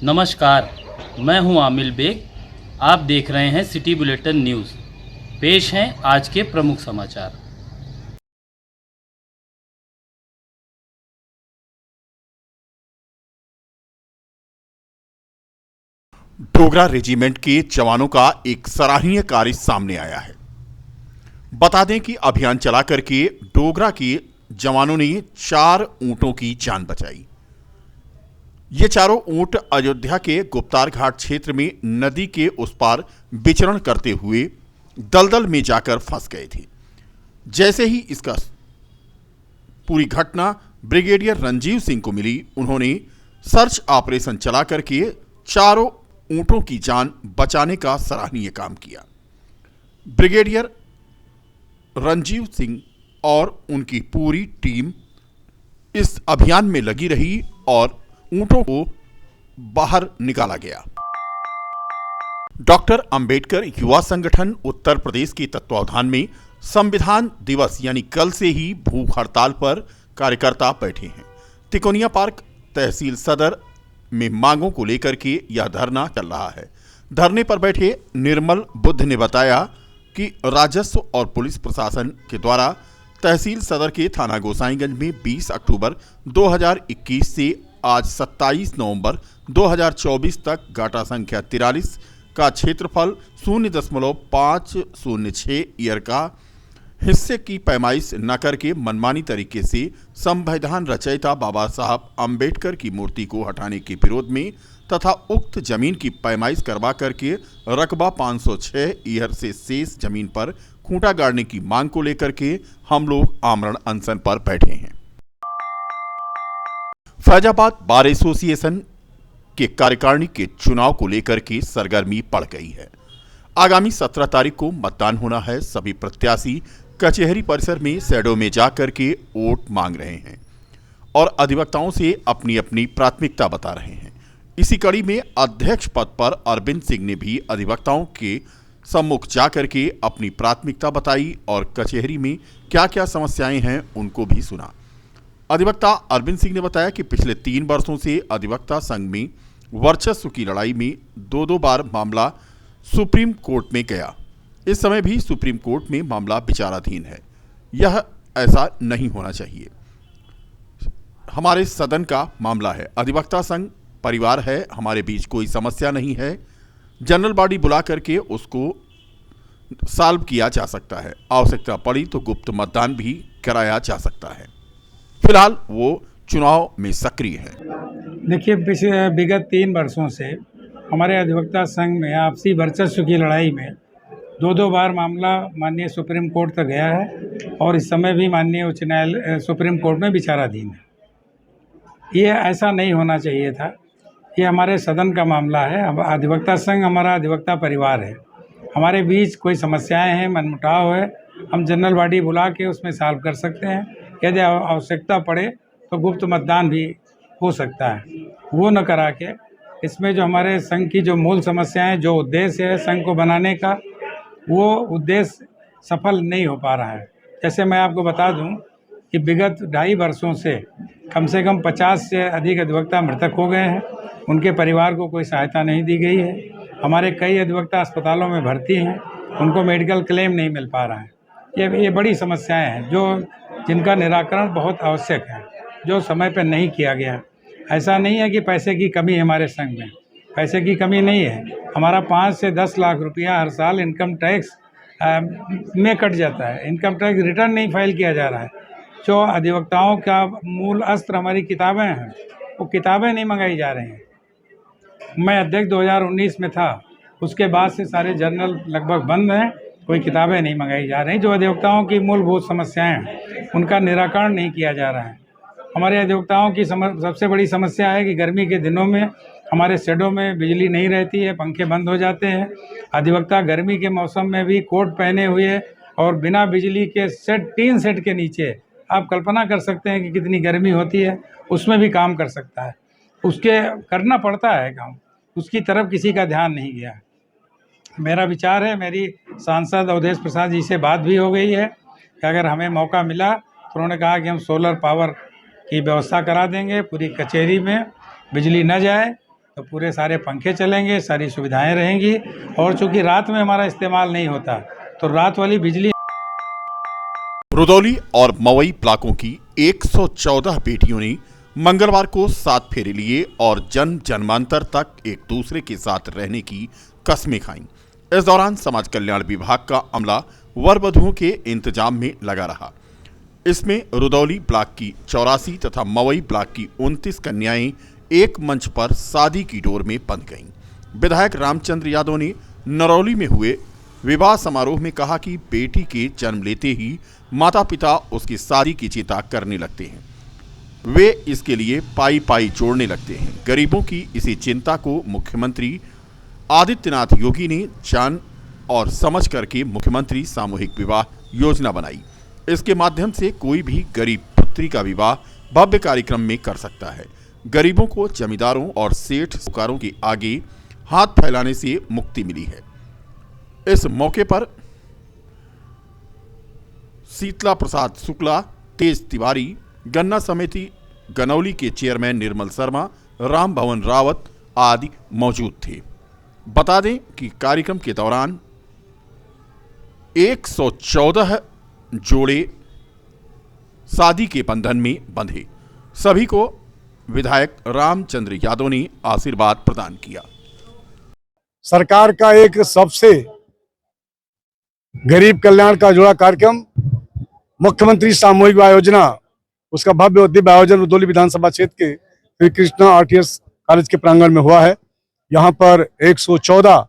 नमस्कार, मैं हूं आमिल बेग। आप देख रहे हैं सिटी बुलेटिन न्यूज़। पेश हैं आज के प्रमुख समाचार। डोगरा रेजिमेंट के जवानों का एक सराहनीय कार्य सामने आया है। बता दें कि अभियान चला करके डोगरा के जवानों ने 4 ऊंटों की जान बचाई। ये चारों ऊंट अयोध्या के गुप्तार घाट क्षेत्र में नदी के उस पार विचरण करते हुए दलदल में जाकर फंस गए थे। जैसे ही इसका पूरी घटना ब्रिगेडियर रंजीव सिंह को मिली, उन्होंने सर्च ऑपरेशन चला करके चारों ऊंटों की जान बचाने का सराहनीय काम किया। ब्रिगेडियर रंजीव सिंह और उनकी पूरी टीम इस अभियान में लगी रही और ऊंटों को बाहर निकाला गया। डॉक्टर अंबेडकर युवा संगठन उत्तर प्रदेश के तत्वावधान में संविधान दिवस यानी कल से ही भूख हड़ताल पर कार्यकर्ता बैठे हैं। तिकोनिया पार्क तहसील सदर में मांगों को लेकर के यह धरना चल रहा है। धरने पर बैठे निर्मल बुद्ध ने बताया कि राजस्व और पुलिस प्रशासन के द्वारा तहसील सदर के थाना गोसाईगंज में 20 अक्टूबर 2021 से आज 27 नवंबर 2024 तक गाटा संख्या 43 का क्षेत्रफल 0.506 ईयर का हिस्से की पैमाइश न करके मनमानी तरीके से संविधान रचयिता बाबा साहब अंबेडकर की मूर्ति को हटाने के विरोध में तथा उक्त जमीन की पैमाइश करवा करके रकबा 506 ईयर से शेष जमीन पर खूंटा गाड़ने की मांग को लेकर के हम लोग आमरण अनशन पर बैठे हैं। फैजाबाद बार एसोसिएशन के कार्यकारिणी के चुनाव को लेकर के सरगर्मी बढ़ गई है। आगामी 17 तारीख को मतदान होना है। सभी प्रत्याशी कचहरी परिसर में शैडो में जाकर के वोट मांग रहे हैं और अधिवक्ताओं से अपनी अपनी प्राथमिकता बता रहे हैं। इसी कड़ी में अध्यक्ष पद पर अरविंद सिंह ने भी अधिवक्ताओं के सम्मुख जाकर के अपनी प्राथमिकता बताई और कचहरी में क्या क्या समस्याएं हैं उनको भी सुना। अधिवक्ता अरविंद सिंह ने बताया कि पिछले 3 वर्षों से अधिवक्ता संघ में वर्चस्व की लड़ाई में 2 बार मामला सुप्रीम कोर्ट में गया। इस समय भी सुप्रीम कोर्ट में मामला विचाराधीन है। यह ऐसा नहीं होना चाहिए। हमारे सदन का मामला है, अधिवक्ता संघ परिवार है, हमारे बीच कोई समस्या नहीं है। जनरल बॉडी बुला करके उसको सॉल्व किया जा सकता है। आवश्यकता पड़ी तो गुप्त मतदान भी कराया जा सकता है। फिलहाल वो चुनाव में सक्रिय है। देखिए, पिछले विगत 3 वर्षों से हमारे अधिवक्ता संघ में आपसी वर्चस्व की लड़ाई में 2 बार मामला माननीय सुप्रीम कोर्ट तक गया है और इस समय भी माननीय उच्च न्यायालय सुप्रीम कोर्ट में विचाराधीन है। ये ऐसा नहीं होना चाहिए था। ये हमारे सदन का मामला है। अब अधिवक्ता संघ हमारा अधिवक्ता परिवार है। हमारे बीच कोई समस्याएं हैं, मनमुटाव है, हम जनरल बॉडी बुला के उसमें सॉल्व कर सकते हैं। यदि आवश्यकता पड़े तो गुप्त मतदान भी हो सकता है। वो न करा के इसमें जो हमारे संघ की जो मूल समस्याएं, जो उद्देश्य है संघ को बनाने का, वो उद्देश्य सफल नहीं हो पा रहा है। जैसे मैं आपको बता दूं कि विगत 2.5 वर्षों से कम 50 से अधिक अधिवक्ता मृतक हो गए हैं। उनके परिवार को कोई सहायता नहीं दी गई है। हमारे कई अधिवक्ता अस्पतालों में भर्ती हैं, उनको मेडिकल क्लेम नहीं मिल पा रहा है। ये बड़ी समस्याएं हैं जिनका निराकरण बहुत आवश्यक है, जो समय पर नहीं किया गया। ऐसा नहीं है कि पैसे की कमी है हमारे संघ में, पैसे की कमी नहीं है। हमारा 5 से 10 लाख रुपया हर साल इनकम टैक्स में कट जाता है। इनकम टैक्स रिटर्न नहीं फाइल किया जा रहा है। जो अधिवक्ताओं का मूल अस्त्र हमारी किताबें हैं, वो किताबें नहीं मंगाई जा रही हैं। मैं अध्यक्ष 2019 में था, उसके बाद से सारे जर्नल लगभग बंद हैं, कोई किताबें नहीं मंगाई जा रही। जो अधिवक्ताओं की मूलभूत समस्याएं हैं उनका निराकरण नहीं किया जा रहा है। हमारे अधिवक्ताओं की सबसे बड़ी समस्या है कि गर्मी के दिनों में हमारे शेडों में बिजली नहीं रहती है, पंखे बंद हो जाते हैं। अधिवक्ता गर्मी के मौसम में भी कोट पहने हुए और बिना बिजली के टीन सेट के नीचे, आप कल्पना कर सकते हैं कि कितनी गर्मी होती है, उसमें भी काम कर सकता है। उसके करना पड़ता है काम, उसकी तरफ किसी का ध्यान नहीं गया। मेरा विचार है, मेरी सांसद अवधेश प्रसाद जी से बात भी हो गई है कि अगर हमें मौका मिला तो उन्होंने कहा कि हम सोलर पावर की व्यवस्था करा देंगे, पूरी कचहरी में बिजली न जाए तो पूरे सारे पंखे चलेंगे, सारी सुविधाएं रहेंगी। और चूंकि रात में हमारा इस्तेमाल नहीं होता, तो रात वाली बिजली रुदौली और मवई ब्लॉकों की 114 बेटियों ने मंगलवार को 7 फेरे लिए और जन्म जन्मांतर तक एक दूसरे के साथ रहने की कस्में खाईं। इस दौरान समाज कल्याण विभाग का अमला वर वधुओं के इंतजाम में लगा रहा। इसमें रुदौली ब्लॉक की 84 तथा मवई ब्लॉक की 29 कन्याएं एक मंच पर शादी की डोर में बंध गईं। विधायक रामचंद्र यादव ने नरौली में हुए विवाह समारोह में कहा कि बेटी के जन्म लेते ही माता पिता उसकी शादी की चिंता करने लगते हैं। वे इसके लिए पाई पाई जोड़ने लगते हैं। गरीबों की इसी चिंता को मुख्यमंत्री आदित्यनाथ योगी ने जान और समझ करके मुख्यमंत्री सामूहिक विवाह योजना बनाई। इसके माध्यम से कोई भी गरीब पुत्री का विवाह भव्य कार्यक्रम में कर सकता है। गरीबों को जमींदारों और सेठ साहूकारों के आगे हाथ फैलाने से मुक्ति मिली है। इस मौके पर शीतला प्रसाद शुक्ला, तेज तिवारी, गन्ना समिति गनौली के चेयरमैन निर्मल शर्मा, राम भवन रावत आदि मौजूद थे। बता दें कि कार्यक्रम के दौरान 114 जोड़े शादी के बंधन में बंधे। सभी को विधायक रामचंद्र यादव ने आशीर्वाद प्रदान किया। सरकार का एक सबसे गरीब कल्याण का जुड़ा कार्यक्रम मुख्यमंत्री सामूहिक विवाह योजना, उसका भव्य और दिव्य आयोजन रुदौली विधानसभा क्षेत्र के श्री कृष्णा आरटीएस कॉलेज के प्रांगण में हुआ है। यहाँ पर 114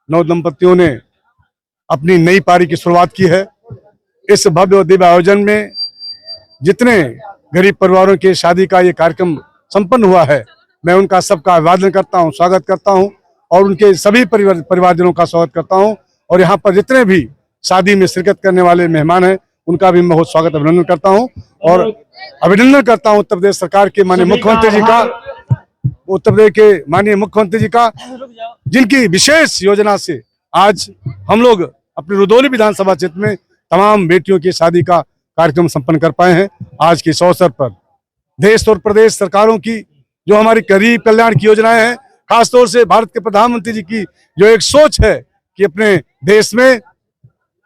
नव दंपतियों ने अपनी नई पारी की शुरुआत की है। इस भव्य और दिव्य आयोजन में जितने गरीब परिवारों के शादी का ये कार्यक्रम संपन्न हुआ है, मैं उनका सबका अभिवादन करता हूँ, स्वागत करता हूँ और उनके सभी परिवारजनों का स्वागत करता हूँ। और यहाँ पर जितने भी शादी में शिरकत करने वाले मेहमान हैं, उनका भी मैं बहुत स्वागत अभिनंदन करता हूँ और अभिनंदन करता हूँ उत्तर प्रदेश सरकार के माननीय मुख्यमंत्री जी का, उत्तर प्रदेश के माननीय मुख्यमंत्री जी का, जिनकी विशेष योजना से आज हम लोग अपने रुदौली विधानसभा क्षेत्र में तमाम बेटियों की शादी का कार्यक्रम संपन्न कर पाए हैं। आज के इस अवसर पर देश और प्रदेश सरकारों की जो हमारी गरीब कल्याण की योजनाएं हैं, खासतौर से भारत के प्रधानमंत्री जी की जो एक सोच है कि अपने देश में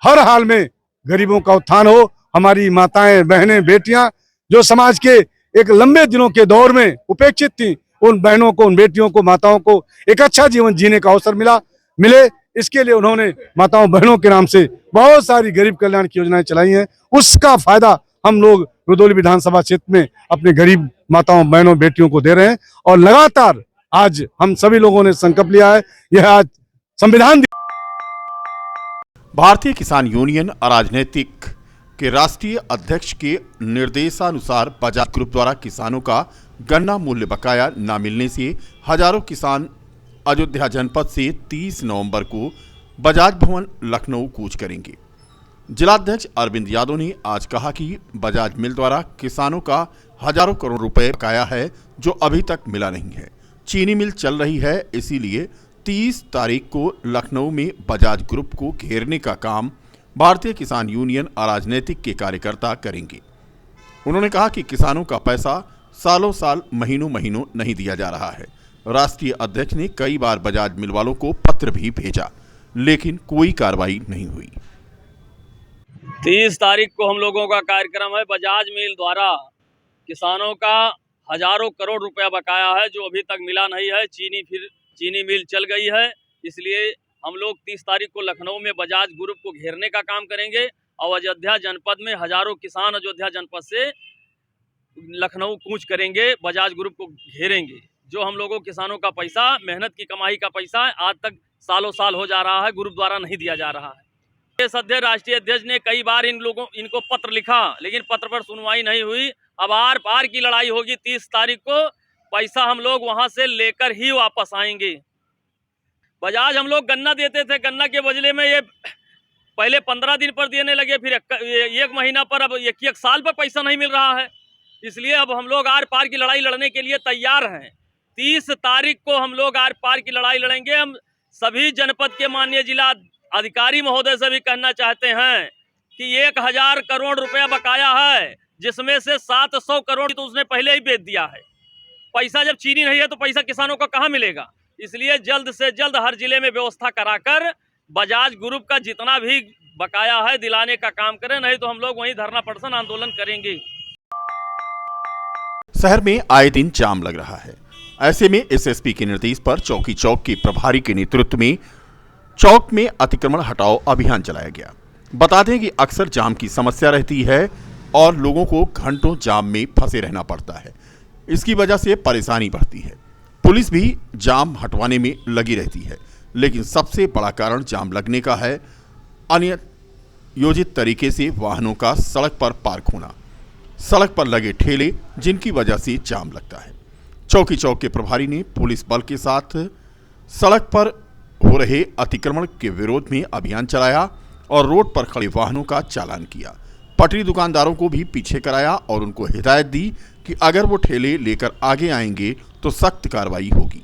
हर हाल में गरीबों का उत्थान हो। हमारी माताएं, बहनें, बेटियां जो समाज के एक लंबे दिनों के दौर में उपेक्षित थी, उन बहनों को, उन बेटियों को, माताओं को एक अच्छा जीवन जीने का अवसर मिले, इसके लिए उन्होंने माताओं बहनों के नाम से बहुत सारी गरीब कल्याण की योजनाएं चलाई हैं। उसका फायदा हम लोग रुदौली विधानसभा क्षेत्र में अपने गरीब माताओं, बहनों, बेटियों को दे रहे हैं और लगातार आज हम सभी लोगों ने संकल्प लिया है। यह आज संविधान भारतीय किसान यूनियन अराजनैतिक के राष्ट्रीय अध्यक्ष के निर्देशानुसार बजाज ग्रुप द्वारा किसानों का गन्ना मूल्य बकाया न मिलने से हजारों किसान अयोध्या जनपद से 30 नवंबर को बजाज भवन लखनऊ कूच करेंगे। जिलाध्यक्ष अरविंद यादव ने आज कहा कि बजाज मिल द्वारा किसानों का हजारों करोड़ रुपए बकाया है जो अभी तक मिला नहीं है। चीनी मिल चल रही है, इसीलिए 30 तारीख को लखनऊ में बजाज ग्रुप को घेरने का काम भारतीय किसान यूनियन अराजनैतिक के कार्यकर्ता करेंगे। उन्होंने कहा कि किसानों का पैसा सालों साल, महीनों महीनों नहीं दिया जा रहा है। राष्ट्रीय अध्यक्ष ने कई बार बजाज मिल वालों को पत्र भी भेजा, लेकिन कोई कार्रवाई नहीं हुई। 30 तारीख को हम लोगों का कार्यक्रम है। बजाज मिल द्वारा किसानों का हजारों करोड़ रुपया बकाया है जो अभी तक मिला नहीं है। चीनी मिल चल गई है, इसलिए हम लोग 30 तारीख को लखनऊ में बजाज ग्रुप को घेरने का काम करेंगे और अयोध्या जनपद में हजारों किसान अयोध्या जनपद से लखनऊ कूच करेंगे, बजाज ग्रुप को घेरेंगे। जो हम लोगों किसानों का पैसा, मेहनत की कमाई का पैसा आज तक सालों साल हो जा रहा है, ग्रुप द्वारा नहीं दिया जा रहा है। अध्यक्ष, राष्ट्रीय अध्यक्ष ने कई बार इनको पत्र लिखा, लेकिन पत्र पर सुनवाई नहीं हुई। अब आर पार की लड़ाई होगी। 30 तारीख को पैसा हम लोग वहां से लेकर ही वापस आएंगे। बजाज हम लोग गन्ना देते थे, गन्ना के बदले में ये पहले 15 दिन पर देने लगे, फिर 1 महीना पर, अब 1 साल पर पैसा नहीं मिल रहा है। इसलिए अब हम लोग आर पार की लड़ाई लड़ने के लिए तैयार हैं। 30 तारीख को हम लोग आर पार की लड़ाई लड़ेंगे। हम सभी जनपद के माननीय जिला अधिकारी महोदय से भी कहना चाहते हैं कि 1000 करोड़ रुपया बकाया है, जिसमें से 700 करोड़ तो उसने पहले ही बेच दिया है। पैसा जब चीनी नहीं है तो पैसा किसानों को कहाँ मिलेगा। इसलिए जल्द से जल्द हर जिले में व्यवस्था कराकर बजाज ग्रुप का जितना भी बकाया है दिलाने का काम करें, नहीं तो हम लोग वहीं धरना प्रदर्शन आंदोलन करेंगे। शहर में आए दिन जाम लग रहा है। ऐसे में एसएसपी के निर्देश पर चौकी चौक के प्रभारी के नेतृत्व में चौक में अतिक्रमण हटाओ अभियान चलाया गया। बता दें कि अक्सर जाम की समस्या रहती है और लोगों को घंटों जाम में फंसे रहना पड़ता है। इसकी वजह से परेशानी बढ़ती है। पुलिस भी जाम हटवाने में लगी रहती है, लेकिन सबसे बड़ा कारण जाम लगने का है अनियोजित तरीके से वाहनों का सड़क पर पार्क होना, सड़क पर लगे ठेले जिनकी वजह से जाम लगता है। चौकी चौक के प्रभारी ने पुलिस बल के साथ सड़क पर हो रहे अतिक्रमण के विरोध में अभियान चलाया और रोड पर खड़े वाहनों का चालान किया। पटरी दुकानदारों को भी पीछे कराया और उनको हिदायत दी कि अगर वो ठेले लेकर आगे आएंगे तो सख्त कार्रवाई होगी।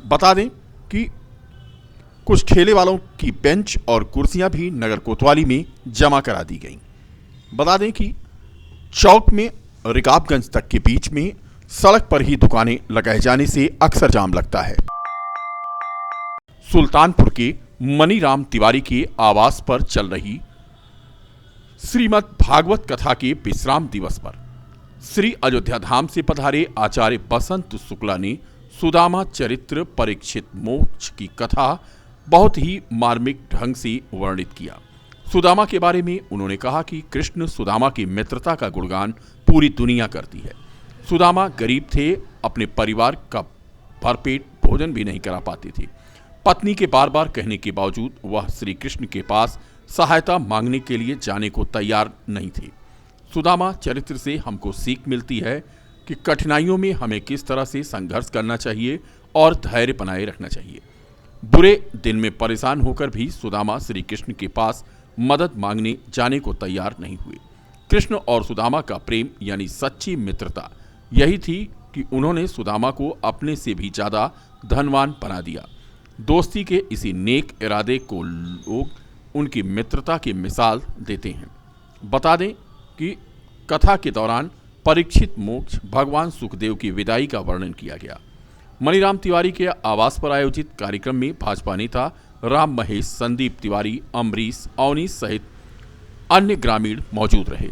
बता दें कि कुछ ठेले वालों की बेंच और कुर्सियां भी नगर कोतवाली में जमा करा दी गईं। बता दें कि चौक में रिकाबगंज तक के बीच में सड़क पर ही दुकानें लगाए जाने से अक्सर जाम लगता है। सुल्तानपुर के मनीराम तिवारी के आवास पर चल रही श्रीमद् भागवत कथा के विश्राम दिवस पर श्री अयोध्या धाम से पधारे आचार्य बसंत शुक्ला ने सुदामा चरित्र परीक्षित मोक्ष की कथा बहुत ही मार्मिक ढंग से वर्णित किया। सुदामा के बारे में उन्होंने कहा कि कृष्ण सुदामा की मित्रता का गुणगान पूरी दुनिया करती है। सुदामा गरीब थे, अपने परिवार का भरपेट भोजन भी नहीं करा पाते थे। पत्नी के बार बार कहने के बावजूद वह श्री कृष्ण के पास सहायता मांगने के लिए जाने को तैयार नहीं थे। सुदामा चरित्र से हमको सीख मिलती है कि कठिनाइयों में हमें किस तरह से संघर्ष करना चाहिए और धैर्य बनाए रखना चाहिए। बुरे दिन में परेशान होकर भी सुदामा श्री कृष्ण के पास मदद मांगने जाने को तैयार नहीं हुए। कृष्ण और सुदामा का प्रेम यानी सच्ची मित्रता यही थी कि उन्होंने सुदामा को अपने से भी ज्यादा धनवान बना दिया। दोस्ती के इसी नेक इरादे को लोग उनकी मित्रता की मिसाल देते हैं। बता दें कि कथा के दौरान परीक्षित मोक्ष भगवान सुखदेव की विदाई का वर्णन किया गया। मनीराम तिवारी के आवास पर आयोजित कार्यक्रम में भाजपा नेता राम महेश, संदीप तिवारी, अमरीश, अवनीश सहित अन्य ग्रामीण मौजूद रहे।